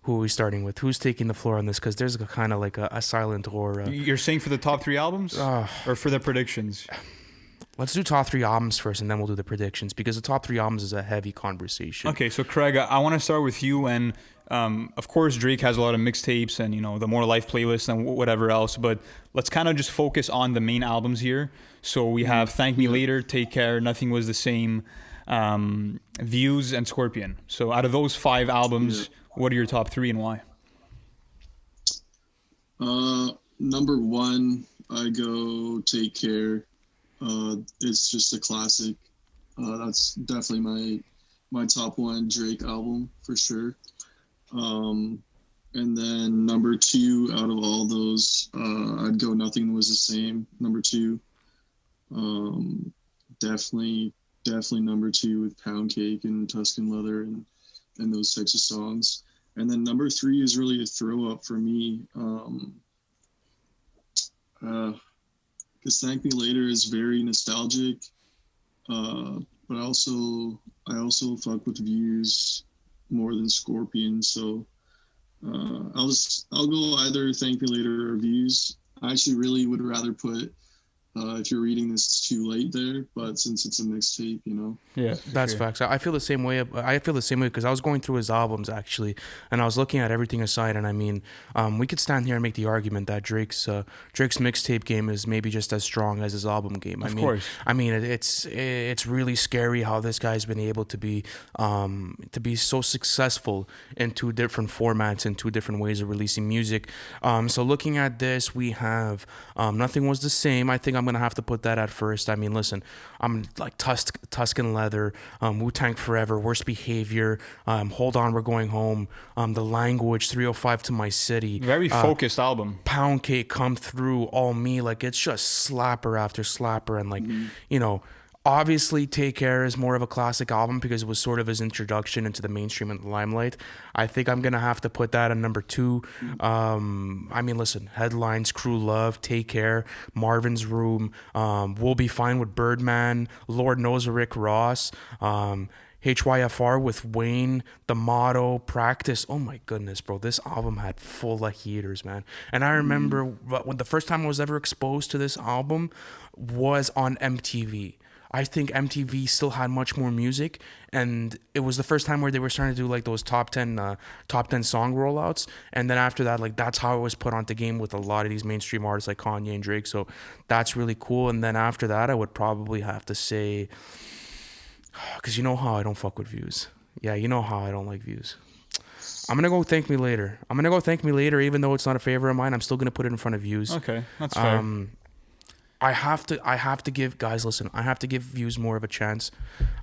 who are we starting with? Who's taking the floor on this? Because there's a kind of like a silent or. You're saying for the top 3 albums, or for the predictions? Let's do top 3 albums first, and then we'll do the predictions, because the top 3 albums is a heavy conversation. Okay, so Craig, I want to start with you, and of course Drake has a lot of mixtapes and the More Life playlist and whatever else, but let's kind of just focus on the main albums here. So we have Thank Me Later, Take Care, Nothing Was the Same, Views, and Scorpion. So out of those 5 albums, what are your top 3 and why? Number 1, I go Take Care. It's just a classic. That's definitely my top 1 Drake album for sure. And then number 2 out of all those, I'd go Nothing Was the Same. Number 2. Definitely number 2 with Pound Cake and Tuscan Leather and those types of songs. And then number 3 is really a throw up for me. Because Thank Me Later is very nostalgic, but I also fuck with Views more than Scorpion. So I'll go either Thank Me Later or Views. I actually really would rather put if you're reading this, it's too late there, but since it's a mixtape, Yeah, that's facts. I feel the same way. Because I was going through his albums actually, and I was looking at everything aside, and I mean, we could stand here and make the argument that Drake's mixtape game is maybe just as strong as his album game. Of course. I mean, it's really scary how this guy's been able to be so successful in 2 different formats and 2 different ways of releasing music. So looking at this, we have Nothing Was the Same. I think I'm gonna have to put that at first. I mean, listen, I'm like Tuscan Leather, Wu-Tang Forever, Worst Behavior, Hold On, We're Going Home, The Language, 305 to My City. Very focused album. Pound Cake, Come Through, All Me. Like, it's just slapper after slapper, and like, obviously, Take Care is more of a classic album because it was sort of his introduction into the mainstream and the limelight. I think I'm going to have to put that at number 2. I mean, listen, Headlines, Crew Love, Take Care, Marvin's Room, We'll Be Fine with Birdman, Lord Knows Rick Ross, HYFR with Wayne, The Motto, Practice. Oh my goodness, bro. This album had full of heaters, man. And I remember when the first time I was ever exposed to this album was on MTV. I think MTV still had much more music, and it was the first time where they were starting to do like those top 10 song rollouts. And then after that, like, that's how it was put onto game with a lot of these mainstream artists like Kanye and Drake. So that's really cool. And then after that, I would probably have to say, because you know how I don't fuck with Views. Yeah, you know how I don't like Views. I'm gonna go Thank Me Later. Even though it's not a favorite of mine. I'm still gonna put it in front of Views. Okay, that's fair. I have to give guys, listen, I have to give Views more of a chance.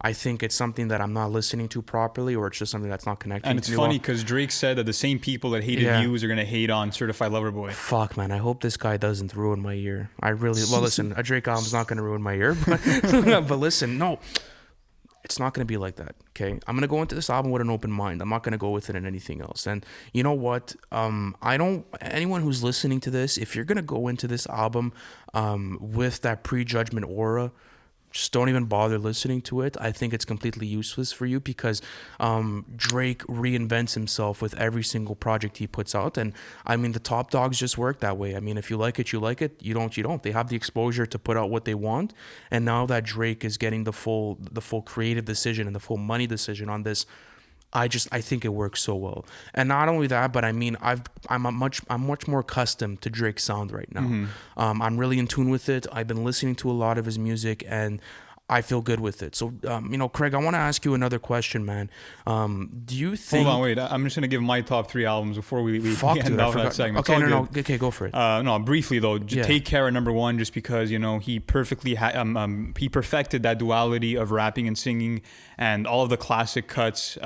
I think it's something that I'm not listening to properly, or it's just something that's not connecting. And it's funny because Drake said that the same people that hated Views are gonna hate on Certified Lover Boy. Fuck, man, I hope this guy doesn't ruin my ear. I really, well, listen, a Drake album's not gonna ruin my ear, but but listen, no, it's not going to be like that, okay? I'm going to go into this album with an open mind. I'm not going to go with it in anything else. And you know what? Anyone who's listening to this, if you're going to go into this album with that prejudgment aura, just don't even bother listening to it. I think it's completely useless for you because Drake reinvents himself with every single project he puts out. And I mean, the top dogs just work that way. I mean, if you like it, you like it. You don't, you don't. They have the exposure to put out what they want. And now that Drake is getting the full creative decision and the full money decision on this, I think it works so well. And not only that, but I mean, I'm much more accustomed to Drake's sound right now. I'm really in tune with it. I've been listening to a lot of his music, and I feel good with it. So, Craig, I want to ask you another question, man. Do you think... Hold on, wait. I'm just going to give my top 3 albums before we end out that segment. Okay, no. Okay, go for it. No, briefly, though. Take Care at number 1, just because, he perfectly... he perfected that duality of rapping and singing, and all of the classic cuts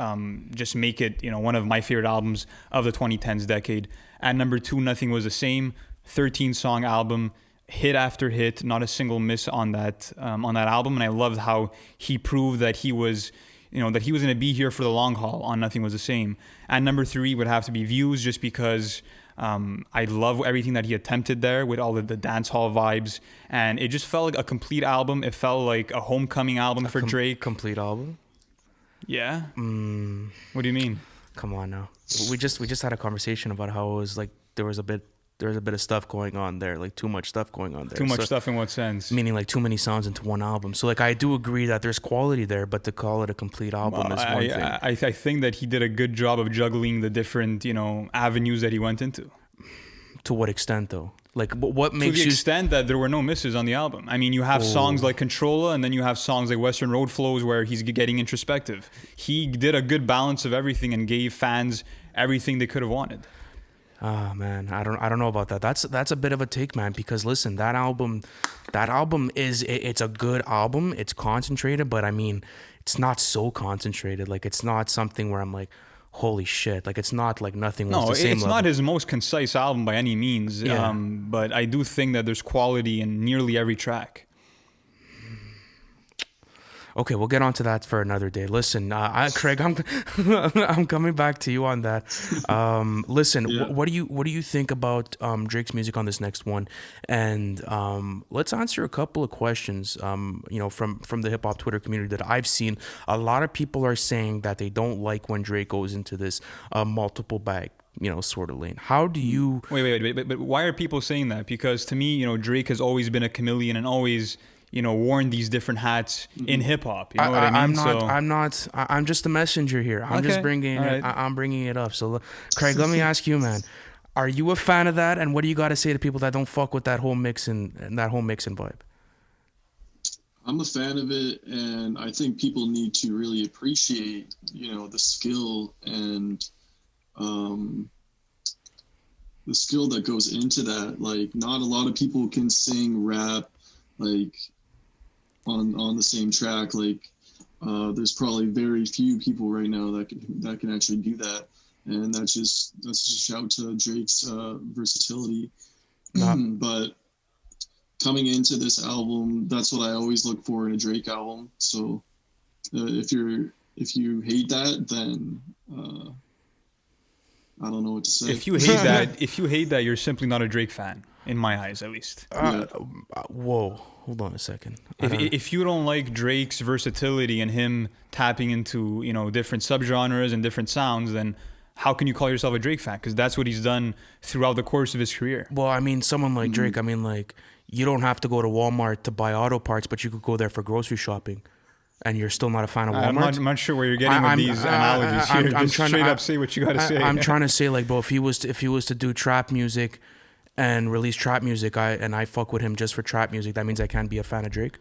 just make it, one of my favorite albums of the 2010s decade. At number 2, Nothing Was the Same. 13-song album. Hit after hit, not a single miss on that album, and I loved how he proved that he was, that he was going to be here for the long haul on Nothing Was the Same. And number 3 would have to be Views, just because I love everything that he attempted there with all of the dance hall vibes, and it just felt like a complete album. It felt like a homecoming album for Drake. Complete album? Yeah. What do you mean? Come on now. We just had a conversation about how it was like there was a bit of stuff going on there, like too much stuff going on there. Too much stuff in what sense? Meaning like too many sounds into one album. So like I do agree that there's quality there, but to call it a complete album is one thing. I think that he did a good job of juggling the different, avenues that he went into. To what extent though? Like what makes you... To the extent that there were no misses on the album. I mean, you have songs like Controlla, and then you have songs like Western Road Flows where he's getting introspective. He did a good balance of everything and gave fans everything they could have wanted. Ah, man, I don't know about that. That's a bit of a take, man, because listen, that album it's a good album. It's concentrated, but I mean, it's not so concentrated. Like it's not something where I'm like, holy shit. Like it's not like Nothing Was the Same. No, it's level. not his most concise album by any means. Yeah. But I do think that there's quality in nearly every track. Okay, we'll get onto that for another day. Listen, Craig, I'm I'm coming back to you on that. Listen, what do you think about Drake's music on this next one? And let's answer a couple of questions. From the hip hop Twitter community that I've seen. A lot of people are saying that they don't like when Drake goes into this multiple bag, sort of lane. How do you... Wait, but why are people saying that? Because to me, Drake has always been a chameleon and always... worn these different hats in hip hop. You know what I mean? I'm just a messenger here. I'm just bringing it. I'm bringing it up. So, Craig, let me ask you, man. Are you a fan of that? And what do you got to say to people that don't fuck with that whole mixing vibe? I'm a fan of it, and I think people need to really appreciate, the skill and the skill that goes into that. Like, not a lot of people can sing, rap, like on the same track. Like there's probably very few people right now that can actually do that, and that's just a shout to Drake's versatility. But coming into this album, that's what I always look for in a Drake album. So if you hate that, then I don't know what to say. If you hate that, you're simply not a Drake fan. In my eyes, at least. Whoa, hold on a second. If you don't like Drake's versatility and him tapping into different subgenres and different sounds, then how can you call yourself a Drake fan? Because that's what he's done throughout the course of his career. Well, I mean, someone like Drake. I mean, like you don't have to go to Walmart to buy auto parts, but you could go there for grocery shopping. And you're still not a fan of Walmart? I'm not sure where you're getting with these analogies here. I'm trying straight up say what you got to say. I'm trying to say, like, bro, if he was to do trap music and release trap music, I fuck with him just for trap music, that means I can't be a fan of Drake?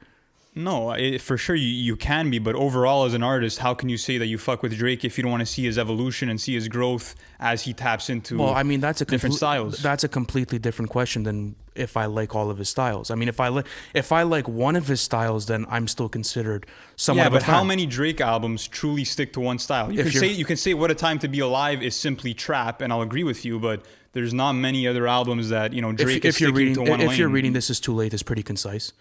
No, for sure you can be, but overall as an artist, how can you say that you fuck with Drake if you don't want to see his evolution and see his growth as he taps into That's a different styles? That's a completely different question than if I like all of his styles. I mean, if I like one of his styles, then I'm still considered somewhat of a fan. Yeah, but how many Drake albums truly stick to one style? You can say What a Time to Be Alive is simply trap, and I'll agree with you, but there's not many other albums that, Drake is sticking to one lane. If you're reading This Is Too Late, it's pretty concise.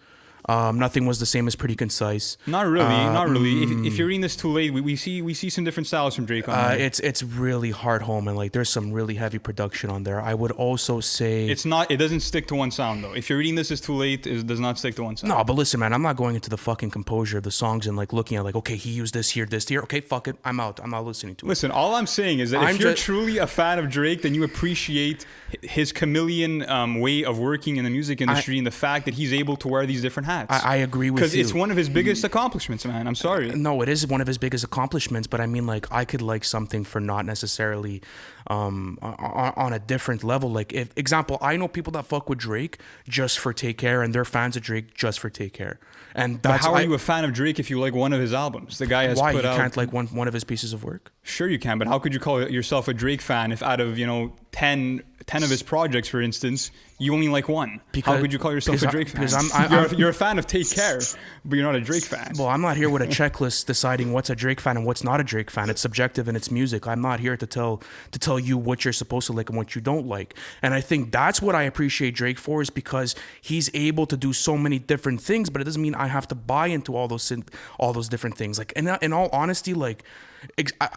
Nothing Was the Same is pretty concise. Not really. If you're reading this too late, we see some different styles from Drake on there. It's really hard home, and like there's some really heavy production on there. I would also say it doesn't stick to one sound though. If you're reading This Is Too Late, it does not stick to one sound. No, but listen, man, I'm not going into the fucking composure of the songs and like looking at like, okay, he used this here. Okay, fuck it, I'm out. I'm not listening to it. Listen, all I'm saying is that if you're truly a fan of Drake, then you appreciate his chameleon way of working in the music industry and the fact that he's able to wear these different hats. I agree with you. Because it's one of his biggest accomplishments, man. I'm sorry. No, it is one of his biggest accomplishments, but I mean, like, I could like something for not necessarily on a different level. Like, example, I know people that fuck with Drake just for Take Care, and they're fans of Drake just for Take Care. And that's how are you a fan of Drake if you like one of his albums? The guy has why put you out... can't like one of his pieces of work? Sure you can, but how could you call yourself a Drake fan if out of 10 of his projects, for instance, you only like one? How could you call yourself a Drake fan? You're a fan of Take Care, but you're not a Drake fan. Well, I'm not here with a checklist deciding what's a Drake fan and what's not a Drake fan. It's subjective and it's music. I'm not here to tell you what you're supposed to like and what you don't like. And I think that's what I appreciate Drake for, is because he's able to do so many different things, but it doesn't mean I have to buy into all those different things. Like, in all honesty, like,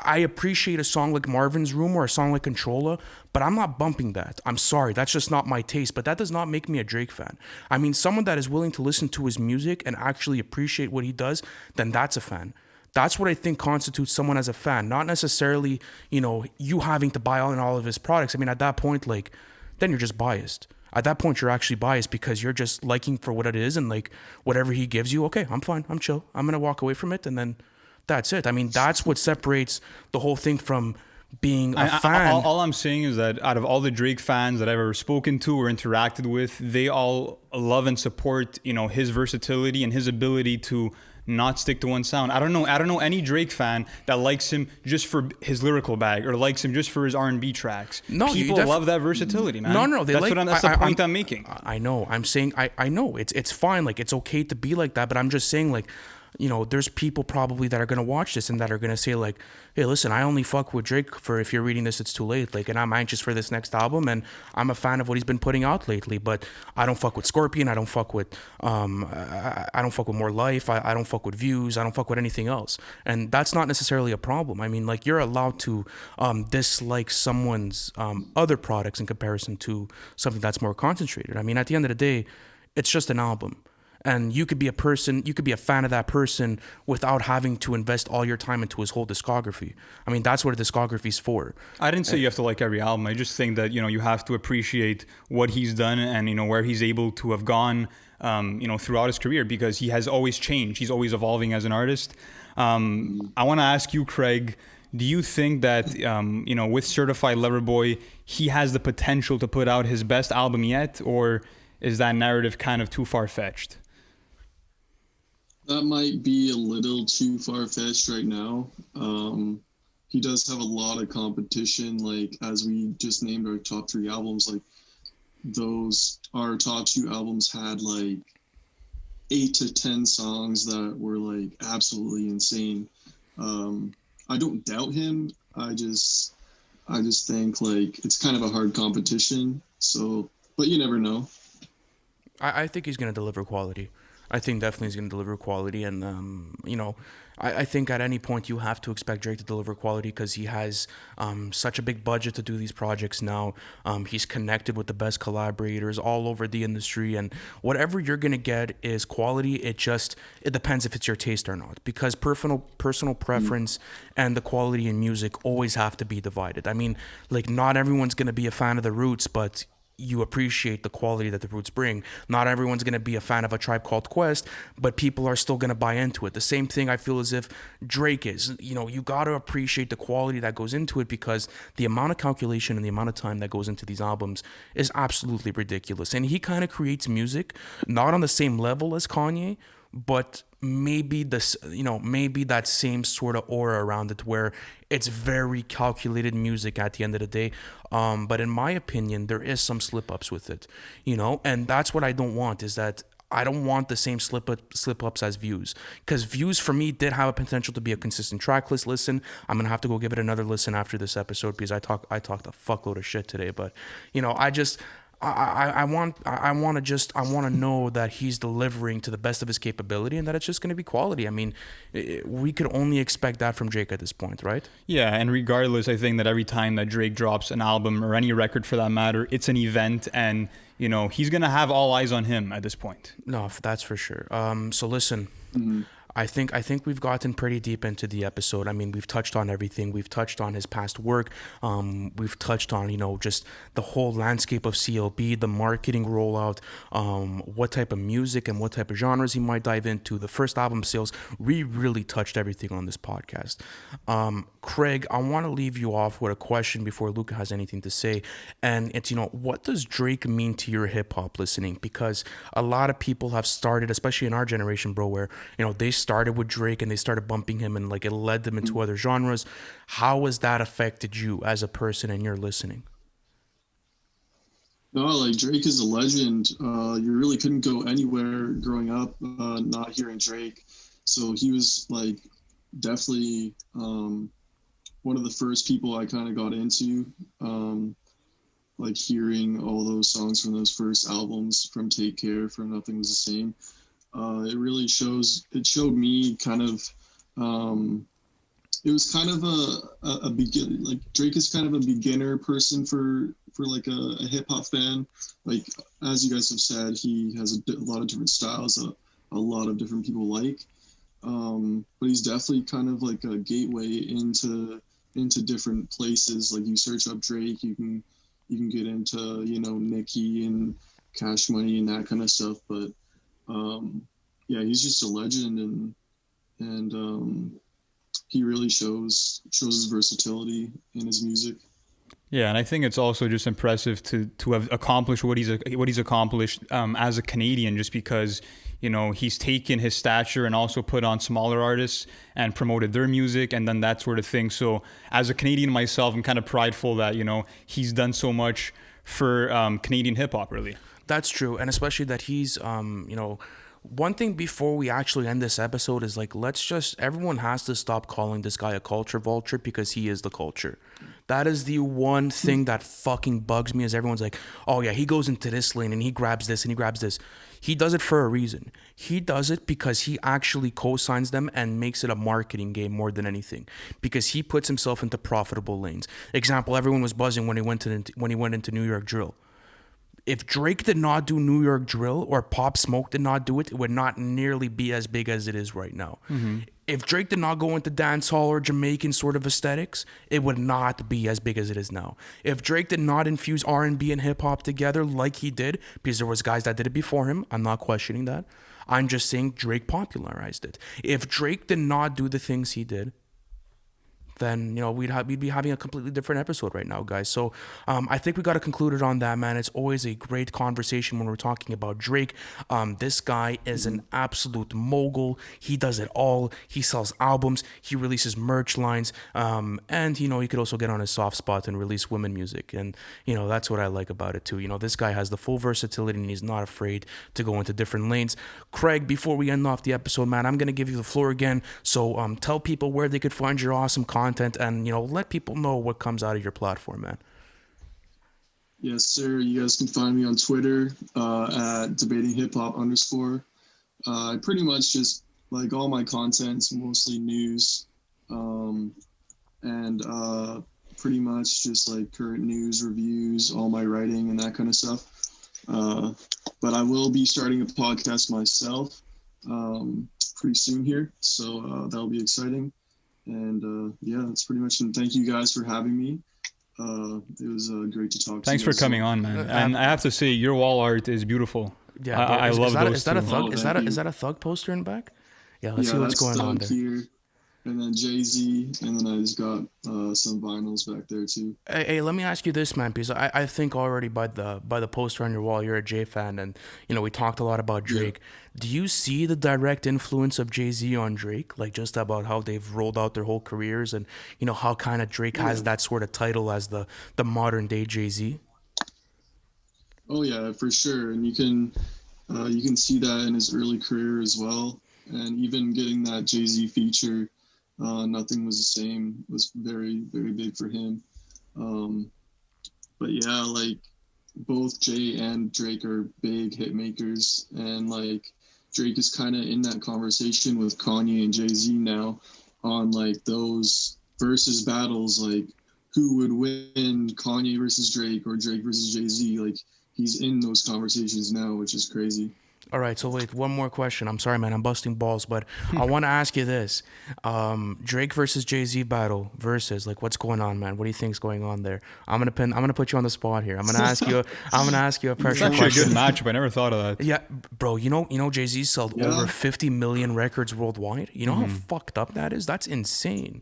I appreciate a song like Marvin's Room or a song like Controlla, but I'm not bumping that. I'm sorry, that's just not my taste, but that does not make me a Drake fan. I mean, someone that is willing to listen to his music and actually appreciate what he does, then that's a fan. That's what I think constitutes someone as a fan, not necessarily, you having to buy all of his products. I mean, at that point, like, then you're just biased. At that point, you're actually biased because you're just liking for what it is, and like whatever he gives you, okay, I'm fine, I'm chill. I'm going to walk away from it, and then that's it. I mean, that's what separates the whole thing from being a fan. All I'm saying is that out of all the Drake fans that I've ever spoken to or interacted with, they all love and support, his versatility and his ability to not stick to one sound. I don't know any Drake fan that likes him just for his lyrical bag or likes him just for his R&B tracks. No, people love that versatility, man. No, that's the point I'm making. I know. I'm saying I know it's fine. Like, it's okay to be like that, but I'm just saying, like, there's people probably that are going to watch this and that are going to say, like, hey, listen, I only fuck with Drake for If You're Reading This, It's Too Late. Like, and I'm anxious for this next album, and I'm a fan of what he's been putting out lately, but I don't fuck with Scorpion. I don't fuck with, I don't fuck with More Life. I don't fuck with Views. I don't fuck with anything else. And that's not necessarily a problem. I mean, like, you're allowed to dislike someone's other products in comparison to something that's more concentrated. I mean, at the end of the day, it's just an album. And you could be a fan of that person without having to invest all your time into his whole discography. I mean, that's what a discography's for. I didn't say you have to like every album. I just think that, you have to appreciate what he's done and, where he's able to have gone, throughout his career, because he has always changed. He's always evolving as an artist. I want to ask you, Craig, do you think that, with Certified Lover Boy, he has the potential to put out his best album yet, or is that narrative kind of too far-fetched? That might be a little too far-fetched right now. He does have a lot of competition. Like, as we just named our top 3 albums, like, our top 2 albums had like 8 to 10 songs that were like absolutely insane. I don't doubt him. I just think like it's kind of a hard competition. So, but you never know. I think he's going to deliver quality. I think definitely he's going to deliver quality. And, I think at any point you have to expect Drake to deliver quality because he has such a big budget to do these projects now. He's connected with the best collaborators all over the industry. And whatever you're going to get is quality. It depends if it's your taste or not. Because personal preference and the quality in music always have to be divided. I mean, like, not everyone's going to be a fan of the Roots, but you appreciate the quality that the Roots bring. Not everyone's going to be a fan of A Tribe Called Quest, but people are still going to buy into it. The same thing I feel as if Drake is. You got to appreciate the quality that goes into it, because the amount of calculation and the amount of time that goes into these albums is absolutely ridiculous. And he kind of creates music, not on the same level as Kanye, but maybe maybe that same sort of aura around it where it's very calculated music at the end of the day. But in my opinion, there is some slip ups with it, and that's what I don't want, is that I don't want the same slip ups as Views, because Views for me did have a potential to be a consistent track list listen. I'm gonna have to go give it another listen after this episode, because I talked a fuckload of shit today. But I want to know that he's delivering to the best of his capability, and that it's just going to be quality. I mean, we could only expect that from Drake at this point, right? Yeah, and regardless, I think that every time that Drake drops an album, or any record for that matter, it's an event, and he's gonna have all eyes on him at this point. No, that's for sure. So listen. Mm-hmm. I think we've gotten pretty deep into the episode. I mean, we've touched on everything. We've touched on his past work. We've touched on, just the whole landscape of CLB, the marketing rollout, what type of music and what type of genres he might dive into, the first album sales. We really touched everything on this podcast. Craig, I want to leave you off with a question before Luca has anything to say. And it's, what does Drake mean to your hip hop listening? Because a lot of people have started, especially in our generation, bro, where, they started with Drake and they started bumping him, and it led them into other genres. How has that affected you as a person in your listening? No, Drake is a legend. You really couldn't go anywhere growing up not hearing Drake. So he was definitely one of the first people I kind of got into, hearing all those songs from those first albums, from Take Care, from Nothing Was the Same. It really showed me kind of, it was kind of a begin, Drake is kind of a beginner person for a hip hop fan. As you guys have said, he has a lot of different styles, a lot of different people but he's definitely kind of a gateway into different places. You search up Drake, you can get into, Nicki and Cash Money and that kind of stuff. But yeah, he's just a legend, and he really shows his versatility in his music. Yeah, and I think it's also just impressive to have accomplished what he's accomplished as a Canadian, just because he's taken his stature and also put on smaller artists and promoted their music and then that sort of thing. So as a Canadian myself, I'm kind of prideful that he's done so much for Canadian hip hop, really. That's true, and especially that he's one thing before we actually end this episode is everyone has to stop calling this guy a culture vulture, because he is the culture. That is the one thing that fucking bugs me, is everyone's like, oh yeah, he goes into this lane and he grabs this and he grabs this. He does it for a reason. He does it because he actually co-signs them and makes it a marketing game more than anything, because he puts himself into profitable lanes. Example, everyone was buzzing when he went into New York Drill. If Drake did not do New York Drill, or Pop Smoke did not do it, it would not nearly be as big as it is right now. Mm-hmm. If Drake did not go into dancehall or Jamaican sort of aesthetics, it would not be as big as it is now. If Drake did not infuse R&B and hip hop together like he did, because there was guys that did it before him, I'm not questioning that. I'm just saying Drake popularized it. If Drake did not do the things he did, then we'd be having a completely different episode right now, guys. So I think we got to conclude it on that, man. It's always a great conversation when we're talking about Drake. This guy is an absolute mogul. He does it all. He sells albums. He releases merch lines, and he could also get on his soft spot and release women music. And that's what I like about it too. This guy has the full versatility, and he's not afraid to go into different lanes. Craig, before we end off the episode, man, I'm gonna give you the floor again. So tell people where they could find your awesome content, and let people know what comes out of your platform, man. Yes, sir. You guys can find me on Twitter at debatinghiphop_. I pretty much just all my content's mostly news, and pretty much just current news, reviews, all my writing and that kind of stuff. But I will be starting a podcast myself pretty soon here, so that'll be exciting. And yeah, that's pretty much. And thank you guys for having me. It was great to talk to you. Thanks for coming on, man. And I have to say, your wall art is beautiful. Yeah, I love those. Is that a thug? Is that a thug poster in the back? Yeah, let's see what's going on there. Here. and then Jay-Z, and then I just got some vinyls back there too. Hey, let me ask you this, man, because I think already by the poster on your wall, you're a Jay fan, and we talked a lot about Drake. Yeah. Do you see the direct influence of Jay-Z on Drake, like just about how they've rolled out their whole careers, and how kind of Drake has that sort of title as the modern day Jay-Z? Oh yeah, for sure, and you can see that in his early career as well, and even getting that Jay-Z feature. Nothing Was the Same was very, very big for him. But yeah, like both Jay and Drake are big hit makers, and like Drake is kind of in that conversation with Kanye and Jay-Z now on like those versus battles, like who would win, Kanye versus Drake or Drake versus Jay-Z. Like he's in those conversations now, which is crazy. All right, so wait, one more question. I'm sorry, man, I'm busting balls, but I want to ask you this: Drake versus Jay-Z battle versus, like, what's going on, man? What do you think's going on there? I'm gonna put you on the spot here. I'm gonna ask you a pressure question. It's actually a good matchup. I never thought of that. Yeah, bro. You know, Jay-Z sold over 50 million records worldwide. You know how fucked up that is? That's insane.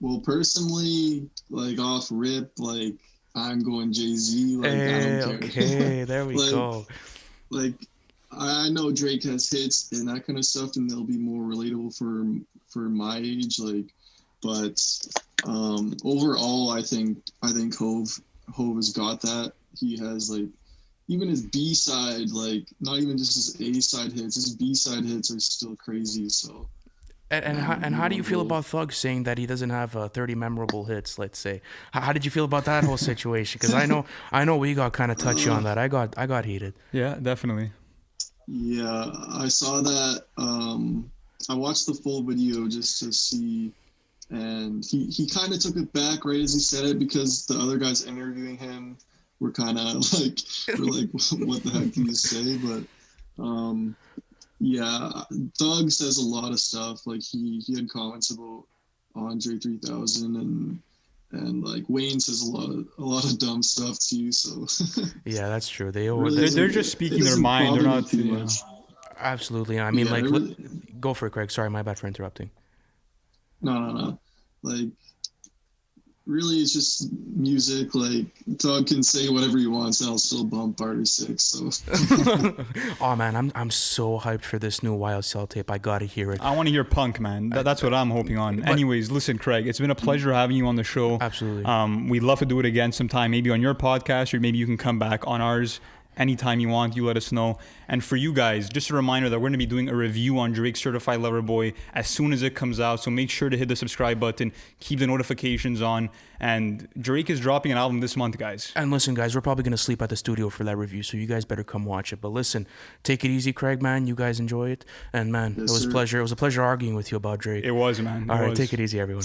Well, personally, like off rip, like I'm going Jay-Z. Like I don't care. Okay, there we go. Like I know Drake has hits and that kind of stuff, and they'll be more relatable for my age. Like, but overall, I think Hove has got that. He has like even his B-side, like not even just his A-side hits, his B-side hits are still crazy. So. And how do you feel about Thug saying that he doesn't have 30 memorable hits? Let's say, how did you feel about that whole situation? Because I know we got kind of touchy on that. I got heated. Yeah, definitely. Yeah, I saw that. I watched the full video just to see, and he kind of took it back right as he said it, because the other guys interviewing him were kind of like, what the heck did you say? But yeah, Thug says a lot of stuff. Like he had comments about Andre 3000 and like Wayne says a lot of dumb stuff too. So yeah, that's true. They're just speaking their mind. They're not too much. Absolutely. I mean, yeah, really, go for it, Craig. Sorry, my bad for interrupting. No. Like really, it's just music. Like Doug can say whatever he wants, and I'll still bump Barter 6. So. Oh man, I'm so hyped for this new YSL tape. I gotta hear it. I want to hear Punk, man. That's what I'm hoping on. Anyways, listen, Craig, it's been a pleasure having you on the show. Absolutely. We'd love to do it again sometime, maybe on your podcast, or maybe you can come back on ours. Anytime you want, you let us know. And for you guys, just a reminder that we're going to be doing a review on Drake's Certified Lover Boy as soon as it comes out. So make sure to hit the subscribe button, keep the notifications on. And Drake is dropping an album this month, guys. And listen, guys, we're probably going to sleep at the studio for that review, so you guys better come watch it. But listen, take it easy, Craig, man. You guys enjoy it. And man, yes, it was a pleasure arguing with you about Drake. It was, man. All right, take it easy, everyone.